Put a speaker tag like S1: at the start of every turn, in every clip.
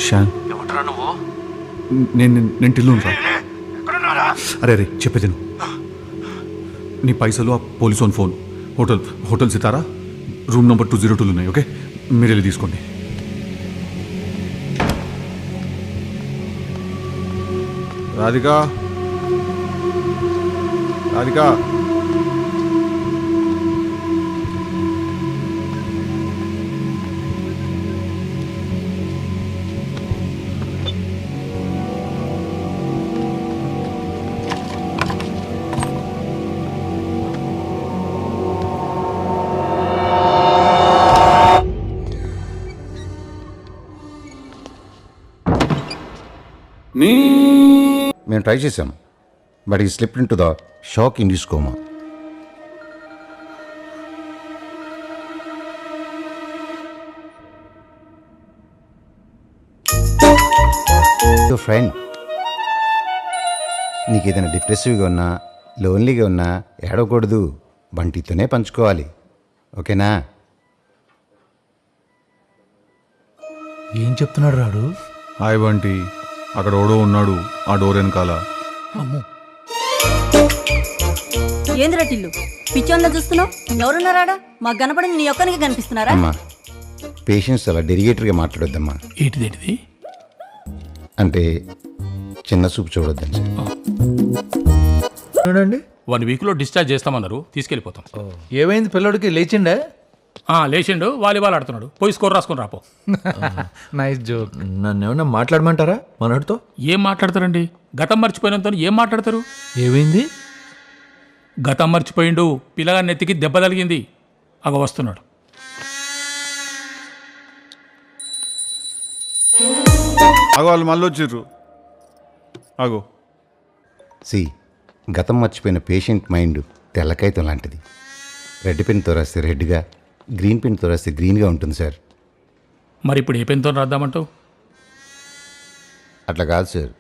S1: షాన్
S2: ఎవడరా నువ్వు?
S1: నేను టిల్లు రా. అరే అరే చెప్పేది నీ పైసలు ఆ police on phone hotel Sitara room number 202 ఉన్నాయి. ఓకే మీరు వెళ్ళి తీసుకోండి. రాధికా రాధికా
S3: మేము ట్రై చేసాం బట్ ఈ slip in to the shock induce coma. Friend నీకు ఏదైనా డిప్రెసివ్గా ఉన్నా లోన్లీగా ఉన్నా ఏడవకూడదు, బంటితోనే పంచుకోవాలి. ఓకేనా?
S4: ఏం చెప్తున్నాడు రాడు?
S1: హాయ్ బంటి, అక్కడ ఓడో ఉన్నాడు ఆ డోర్ వెనకాల.
S5: ఏందిరా టిల్లు పిచ్చోందా చూస్తున్నావు? ఎవరున్నారాడా? మాకు కనపడింది నీ ఒక్కనికి కనిపిస్తున్నారా?
S3: అమ్మా పేషెంట్స్ అలా డెరిగేటర్గా మాట్లాడొద్దమ్మా.
S2: ఏంటిదేంటిది?
S3: అంటే చిన్న చూపు చూడొద్దని.
S4: చూడండి
S2: 1 వీక్లో డిశ్చార్జ్ చేస్తామన్నారు, తీసుకెళ్ళిపోతాం.
S4: ఏమైంది పిల్లడికి? లేచిండే?
S2: లేచిండు, వాలీబాల్ ఆడుతున్నాడు. పోయి స్కోర్ రాసుకొని రాపో.
S4: Nice joke. నన్ను ఏమన్నా మాట్లాడమంటారా మనోడితో?
S2: ఏం మాట్లాడతారండి? గతం మర్చిపోయినంత ఏం మాట్లాడతారు?
S4: ఏమైంది?
S2: గతం మర్చిపోయిండు, పిల్లగా నెత్తికి దెబ్బ తగిలింది, అగ వస్తున్నాడు.
S1: అగో వాళ్ళు మళ్ళీ వచ్చిర్రు. అగో
S3: సి గతం మర్చిపోయిన పేషెంట్ మైండ్ తెల్లకాయతం లాంటిది. రెడ్ పెన్తో రాస్తే రెడ్గా, గ్రీన్ పెన్తో రాస్తే గ్రీన్గా ఉంటుంది సార్.
S2: మరి ఇప్పుడు ఏ పెన్తో రాద్దామంటావు?
S3: అట్లా కాదు సార్.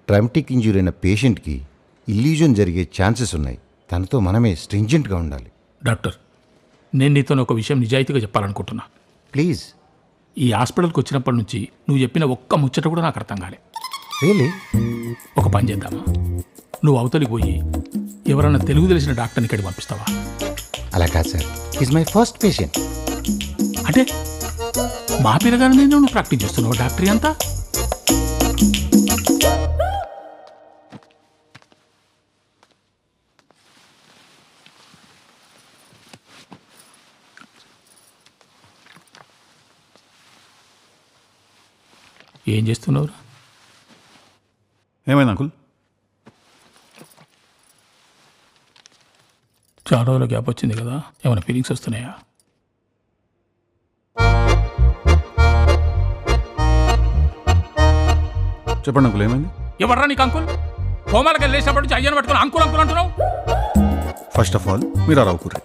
S3: ట్రామటిక్ ఇంజ్యూరీ అయిన పేషెంట్కి ఇల్యూజన్ జరిగే ఛాన్సెస్ ఉన్నాయి. తనతో మనమే స్ట్రింజెంట్గా ఉండాలి.
S2: డాక్టర్, నేను నీతో ఒక విషయం నిజాయితీగా చెప్పాలనుకుంటున్నా.
S3: ప్లీజ్.
S2: ఈ హాస్పిటల్కి వచ్చినప్పటి నుంచి నువ్వు చెప్పిన ఒక్క ముచ్చట కూడా నాకు అర్థం కాలే.
S3: రియలీ?
S2: ఒక పని చేద్దామా? నువ్వు అవతలికి పోయి ఎవరన్నా తెలుగు తెలిసిన డాక్టర్ని ఇక్కడికి పంపిస్తావా?
S3: అలా కాదు sir, is my first patient.
S2: అంటే మా పిల్లగానే నువ్వు ప్రాక్టీస్ చేస్తున్నావు డాక్టరీ అంతా? ఏం చేస్తున్నావు?
S1: ఏమైంది అంకుల్?
S2: చాలా రోజుల గ్యాప్ వచ్చింది కదా, ఏమైనా ఫీలింగ్స్ వస్తున్నాయా?
S1: చెప్పండి అంకుల్, ఏమైంది?
S2: ఎవర్రా నీకు అంకుల్? హోమాలకి వెళ్ళేసినప్పటి నుంచి అయ్యను పట్టుకుని అంకుల్ అంకుల్ అంటున్నావు.
S1: ఫస్ట్ ఆఫ్ ఆల్ మీరు ఆ రావుకుర్రే.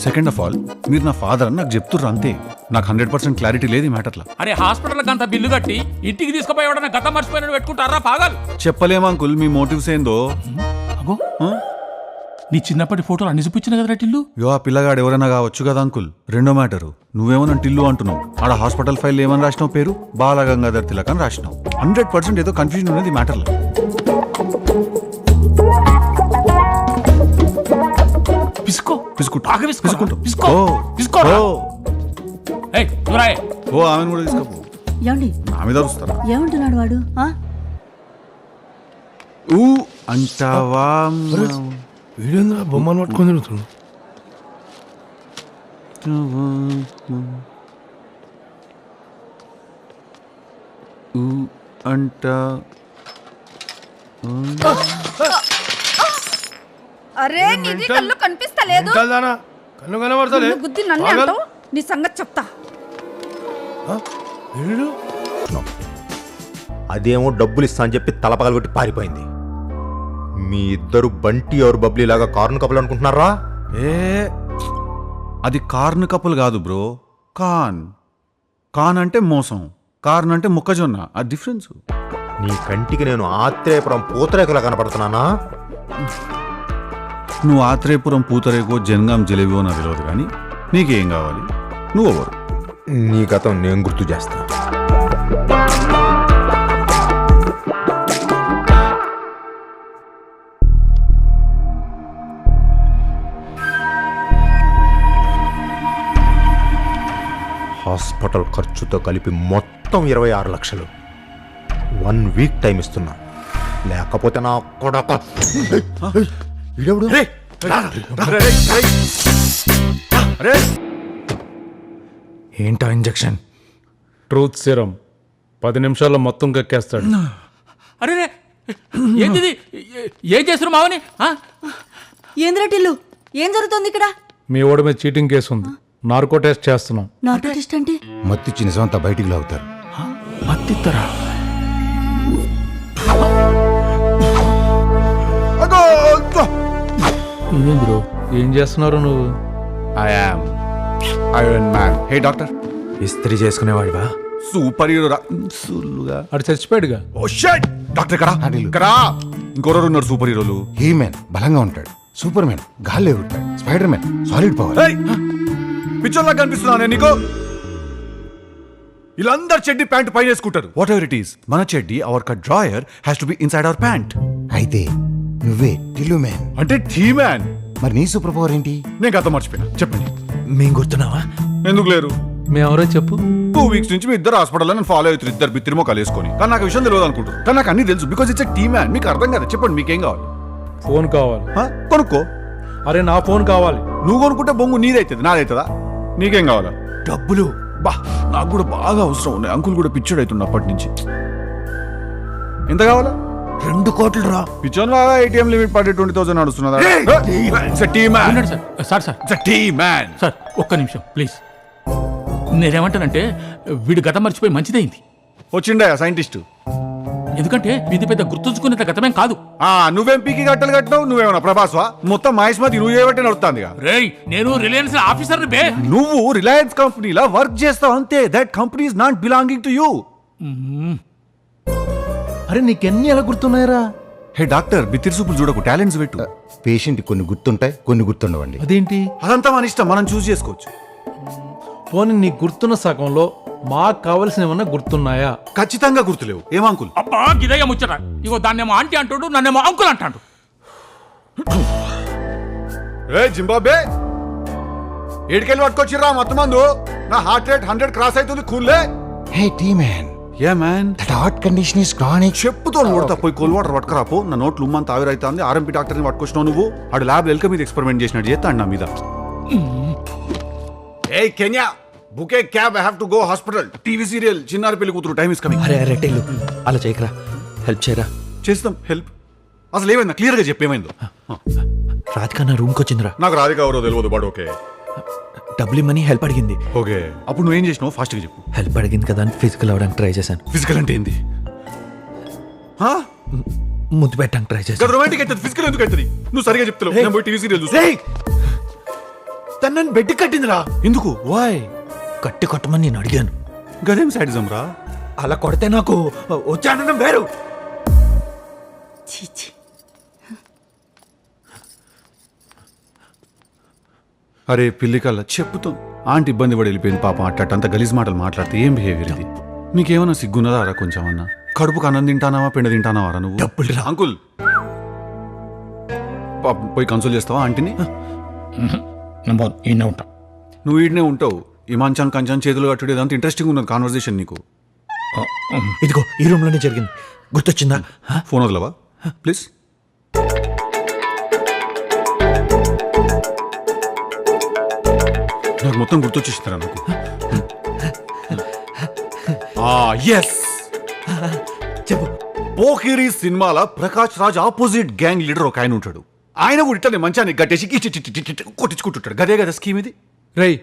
S1: సెకండ్ ఆఫ్ ఆల్ మీరు నా ఫాదర్ అని నాకు చెప్తుర్రు అంతే. నాకు 100% క్లారిటీ లేదు ఈ మ్యాటర్లో.
S2: అరే హాస్పిటల్కి అంత బిల్లు కట్టి ఇంటికి తీసుకుపోయేవాడన్నా గతం మర్చిపోయిన పెట్టుకుంటారా పాగాలు?
S1: చెప్పలేము అంకుల్ మీ మోటివ్స్ ఏందో.
S2: అగో నీ చిన్నప్పటి ఫోటోలు అన్ని చూపించిన కదా టిల్లు.
S1: యో ఆ పిల్లగాడు ఎవరైనా కావచ్చు కదా అంకుల్. రెండో మ్యాటరు, నువ్వేమన్నా టిల్లు అంటున్నావు. ఆడ హాస్పిటల్ ఫైల్ ఏమని రాసినావు? పేరు బాలగంగాధర్ తిలక్ అని రాసినావు. 100% ఏదో కన్ఫ్యూజన్ ఉన్నది ఈ మ్యాటర్లో. ఓ ఆమెను కూడా తీసుకోపో.
S5: ఏమండి
S1: నా మీద అరుస్తారా?
S5: ఏమంటున్నాడు వాడు?
S1: ఊ అంటావా?
S4: వీడేంద్ర బొమ్మను పట్టుకొని తిరుగుతున్నాడు.
S1: అంటా
S6: అరే నీది కళ్ళు కనిపిస్తలేదు.
S4: కన్ను కనబడతలే.
S6: బుద్ధి నన్నే అంటావు? నీ సంగతి చెప్తా.
S7: అదేమో డబ్బులు ఇస్తా అని చెప్పి తలపగలగొట్టి పారిపోయింది. మీ ఇద్దరు బంటి ఎవరు బబ్లీ లాగా కార్ను కప్పులు అనుకుంటున్నారా?
S1: అది కార్న్ కప్పులు కాదు బ్రో. కాన్ అంటే మోసం, కార్న్ అంటే మొక్కజొన్న. ఆ డిఫరెన్స్.
S7: నీ కంటికి నేను ఆత్రేయపురం పూతరేకులా కనపడుతున్నానా?
S1: నువ్వు ఆత్రేయపురం పూతరేకో జనగాం జిలేబియో నాకు తెలియదు, కానీ నీకేం కావాలి? నువ్వు ఎవరు?
S7: నీ గతం నేను గుర్తు చేస్తా. హాస్పిటల్ ఖర్చుతో కలిపి మొత్తం 26 లక్షలు 1 వీక్ టైం ఇస్తున్నా, లేకపోతే నా కొడక
S4: ఏంటా ఇంజెక్షన్?
S8: ట్రూత్ సిరం 10 నిమిషాల్లో మొత్తం కక్కేస్తాడు.
S2: అరే రే, ఏంది ఇది? ఏం చేస్తున్నారు మావని? ఆ?
S5: ఏంద్రా టిల్లు ఏం జరుగుతుంది ఇక్కడ?
S8: మీ ఓడి మీద చీటింగ్ కేసు ఉంది, నార్కో టెస్ట్ చేస్తున్నాం.
S5: నార్కోటిస్ట్ అంటే
S3: మత్తిచ్చి నిజమంతా బయటికి లాగుతారు.
S2: మత్తిత్తరా? ఇదేం బ్రో?
S8: ఏం చేస్తున్నారు నువ్వు?
S1: I am iron man. Hey doctor,
S4: ఇస్త్రీ చేసుకునేవాడివా?
S1: Super hero సుల్లుగా.
S8: అటు చచ్చిపోయాడుగా.
S1: ఓ షట్! డాక్టర్ ఇక్కడ ఇక్కడ ఇంకొరరు ఉన్నారు సూపర్ హీరోలు.
S3: హీ మ్యాన్ బలంగా ఉంటాడు, సూపర్ మ్యాన్ గాల్లో ఎగురుతాడు, స్పైడర్ మ్యాన్ సాలిడ్ పవర్.
S1: పిక్చర్లా కనిపిస్తున్నా నేను నీకు? వీళ్ళందరు చెడ్డి ప్యాంట్ పైన వేసుకుంటారు. వాట్ ఎవర్ ఇట్ ఈస్, మన చెడ్డి our cut drawer has to be inside our pant.
S3: అయితే నువ్వే టిల్లు మ్యాన్.
S1: అంటే టీ మ్యాన్.
S3: మరి నీ సూపర్ పవర్ ఏంటి?
S1: నేను గతం మర్చిపోయినా, చెప్పండి.
S4: మేం గుర్తున్నావా?
S1: ఎందుకు లేరు?
S8: మేమెవరో చెప్పు.
S1: 2 వీక్స్ నుంచి మీ ఇద్దరు హాస్పిటల్లో నన్ను ఫాలో అవుతారు, ఇద్దరు బిత్తిరిమో కలిసుకొని. కానీ నాకు విషయం తెలియదు అనుకుంటారు, కానీ నాకు అన్ని తెలుసు. Because it's tea man. మీకు అర్థం కదా, చెప్పండి మీకేం కావాలి?
S8: ఫోన్ కావాలి.
S1: కొనుక్కో.
S8: అరే నా ఫోన్ కావాలి.
S1: నువ్వు కొనుక్కుంటే బొంగు నీదైతుంది, నాదైతుందా? నీకేం కావాలా?
S4: డబ్బులు.
S1: బా, నాకు కూడా బాగా అవసరం ఉన్నాయి. అంకుల్ కూడా పిచ్చోడు అవుతుండే అప్పటి నుంచి. ఎంత కావాలా?
S4: 2 కోట్లు రా.
S1: పిచ్చోన్ లాగా ATM లిమిట్ పడి 20,000 నడుస్తున్నదా?
S2: ఉండండి సార్. సార్ ఒక్క నిమిషం ప్లీజ్. నేనేమంటానంటే వీడు గతం మర్చిపోయి మంచిదైంది.
S1: వచ్చిండే సైంటిస్ట్.
S2: ఎందుకంటే ఇది పెద్ద గుర్తుంచుకునేంత గతమేం కాదు.
S1: నువ్వేం పీకి గట్టలు కట్టినావు? నువ్వేమన్నా ప్రభాస్వా? మొత్తం మహేష్మతి నువ్వు చేయబట్టి నడుస్తుంది.
S2: రేయ్, నేను రిలయన్స్ ఆఫీసర్ బే.
S1: నువ్వు రిలయన్స్ కంపెనీలా వర్క్ చేస్తావు అంతే. That company is not belonging to you.
S8: అరే నీకెన్ని ఎలా గుర్తున్నాయరా?
S1: హే డాక్టర్, బిత్తిరి సూపులు చూడకు, టాలెంట్స్ పెట్టు.
S3: పేషెంట్ కొన్ని గుర్తుంటాయి, కొన్ని గుర్తుండవండి.
S8: అదేంటి?
S1: అదంతా మన ఇష్టం, మనం చూస్ చేసుకోవచ్చు.
S8: పోనీ నీకు గుర్తున్న సగంలో మాకు కావలసిన ఏమన్నా గుర్తున్నాయా?
S1: ఖచ్చితంగా గుర్తులేవు. ఏం అంకుల్?
S2: అబ్బా గిదయ్య ముచ్చట. ఇగో దాన్నేమో ఆంటీ అంటాడు, నన్నేమో అంకుల్ అంటాడు.
S1: జింబాబే ఏడికెళ్ళి పట్టుకొచ్చిర్రా మొత్తం మందు? నా హార్ట్ రేట్ 100 క్రాస్ అవుతుంది. కూల్లే.
S3: Hey T man,
S1: ya man.
S3: That heart condition is chronic.
S1: చెప్పుతో కొడతా, పోయి కోల్ వాటర్ పట్టుకురాపో. నా నోట్లు ఉమ్మంత ఆవిరైతుంది. RMP డాక్టర్ని పట్టుకొచ్చినావు నువ్వు. ఆడు ల్యాబ్ ఎల్క మీద ఎక్స్పెరిమెంట్ చేసినట్టు చేస్తాడు నా మీద. Hey can you book a cab, I have to go hospital. TV serial చిన్నారి పెళ్లి కూతురు టైం ఇస్ కమింగ్.
S4: అరే టిల్లు అలా చేయకరా, హెల్ప్ చేయరా.
S1: చేస్తాం హెల్ప్. అసలు ఏమైందా క్లియర్ గా చెప్పేమైందో?
S4: రాధిక నా రూమ్కి వచ్చిందిరా.
S1: నాకు రాధిక ఎవరో తెలియదు, బట్ ఓకే.
S4: డబ్బులు ఇమ్మని హెల్ప్ అడిగింది.
S1: ఓకే, అప్పుడు నువ్వేం చేసినావు? ఫాస్ట్ గా చెప్పు.
S4: హెల్ప్ అడిగింది కదా అని ఫిజికల్ అవ్వడానికి ట్రై చేశాను.
S1: ఫిజికల్ అంటే ఏంది?
S4: ముద్దు పెట్టడానికి ట్రై చేశాను.
S1: రొమాంటిక్ అయితే ఫిజికల్ ఎందుకు అవుతుంది? నువ్వు సరిగా చెప్తావు. నేను పోయి టీవీ సీరియల్ చూస్తా.
S4: తను బెడ్ కట్టిందిరా.
S1: ఎందుకు? వాయ్?
S4: కట్టి కొట్టమని నేను అడిగాను.
S1: గదేం సైడిజం రా?
S4: అలా కొడితే నాకు వచ్చానడం వేరు.
S5: చీచి.
S1: అరే పిల్లి కల్లా చెప్పుతో ఆంటీ ఇబ్బంది పడి వెళ్ళిపోయింది పాపం. అట్ట గలీజ్ మాటలు మాట్లాడితే ఏం బిహేవియర్ ఇది? నీకేమన్నా సిగ్గున్నదా రా కొంచెం అన్నా? కడుపుకు అన్నం తింటానావా, పిండ తింటానావా రా నువ్వు?
S4: డబ్బులు రా.
S1: అంకుల్ పోయి కన్సోల్ చేస్తావా ఆంటీని?
S2: ఈయన ఉంటా.
S1: నువ్వు ఈడనే ఉంటావు. ఈ మంచం కంచం చేతులు కట్టుడు ఇదంతా ఇంట్రెస్టింగ్ ఉన్నది కాన్వర్సేషన్ నీకు.
S4: ఇదిగో ఈ రూమ్ లోనే జరిగింది. గుర్తొచ్చిందా?
S1: ఫోన్ వదలవా ప్లీజ్? నాకు మొత్తం గుర్తొచ్చేసిందిరా నాకు. ఎస్,
S4: చెప్పు.
S1: పోకిరి సినిమాల Prakash Raj opposite gang leader ఒక ఆయన ఉంటాడు. ఆయన కూడా ఇట్లనే మంచాన్ని గట్టేసి కొట్టించుకుంటుంటాడు. గదే కదా స్కీమ్ ఇది.
S8: రేయ్,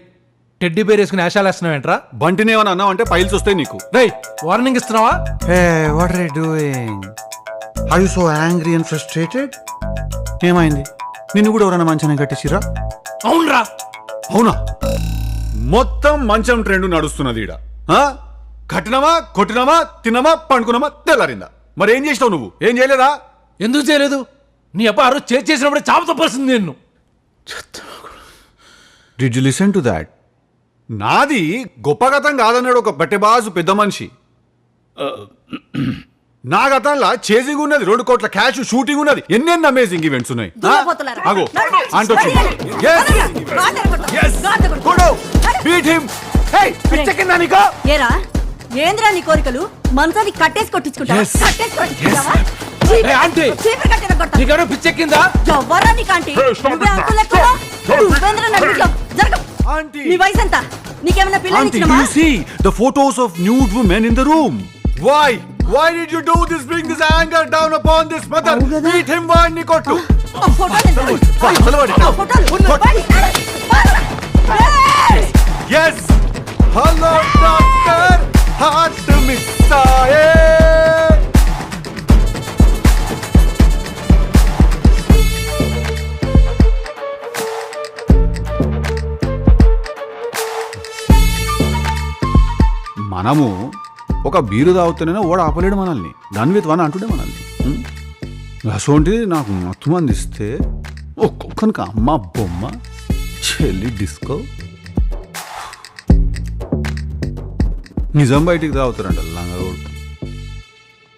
S8: టెడ్డీ బేర్ వేసుకుని ఆశాలు వేస్తున్నావేంట్రా?
S1: బంటినేమని అన్నావంటే పైల్స్ వస్తాయి నీకు.
S8: రేయ్, వార్నింగ్ ఇస్తున్నావా?
S1: What are you doing? Are you so angry and frustrated? ఏమైంది? నిన్ను కూడా ఎవరైనా మంచాన్ని కట్టేసిరా?
S2: అవునరా.
S1: అవునా? మొత్తం మంచం ట్రెండ్ నడుస్తున్నది ఈడ. కట్టినమా, కొట్టినమా, తిన్నమా, పండుకున్నామా, తెల్లారిందా? మరి ఏం చేసినావు నువ్వు? ఏం చేయలేదా?
S8: ఎందుకు చేయలేదు? నీ అబ్బా ఆ రోజు చేసినప్పుడే చావు తప్పాల్సింది నిన్ను.
S1: Did you listen to that? నాది గొప్ప గతం కాదన్నాడు ఒక బట్టెబాజు పెద్ద మనిషి. నా గతంలో చేసింగ్ ఉన్నది, 2 కోట్ల క్యాష్, షూటింగ్ ఉన్నది, ఎన్నెన్ని అమేజింగ్ ఈవెంట్స్ ఉన్నాయి.
S5: దున్నపోతులారా.
S1: ఆగో, ఆంటీ వచ్చింది. Yes, yes, go, beat him, పిచ్చెక్కిందా నీకు?
S5: ఏరా ఏంద్రా నీ కోరికలు మంచాన్ని కట్టేసి కొట్టించుకుంటావా?
S1: Yes.
S5: కట్టేసి కొట్టించుకుంటావా?
S8: ఏ, ఆంటీ!
S5: చీపురు కట్టెన కొడతా.
S8: నీకెవరో పిచ్చెక్కిందా?
S5: ఎవ్వరా నీకాంటీ? నువ్వే అంకుల్ ఎక్కువ? నువ్వేంద్రా నన్ను ఇట్లా జరగ.
S1: Auntie.
S5: నీ వయసు ఎంత? నీకేమైనా
S1: Auntie,
S5: పిల్లనిచ్చినమా?
S1: do you see the photos of nude women in the room? Why? Why did you do this? Bring this anger down upon this mother. Beat him వాడిని కొట్టు.
S5: ఆ ఫోటోలు ఎంత?
S1: నిలబడి.
S5: ఆ ఫోటోలు. వాడి. ఏయ్!
S1: Yes. Hello doctor. Heart miss aaye. మనము ఒక బీరు తాగుతూనే ఓడ ఆపలేడు మనల్ని. దాని విత్ వన్ అంటుండే మనల్ని. అసోంటి నాకు మొత్తం అందిస్తే ఒక్కొక్కనికి అమ్మ బొమ్మ చెల్లి డిస్కో నిజం బయటికి తాగుతారంట లంగ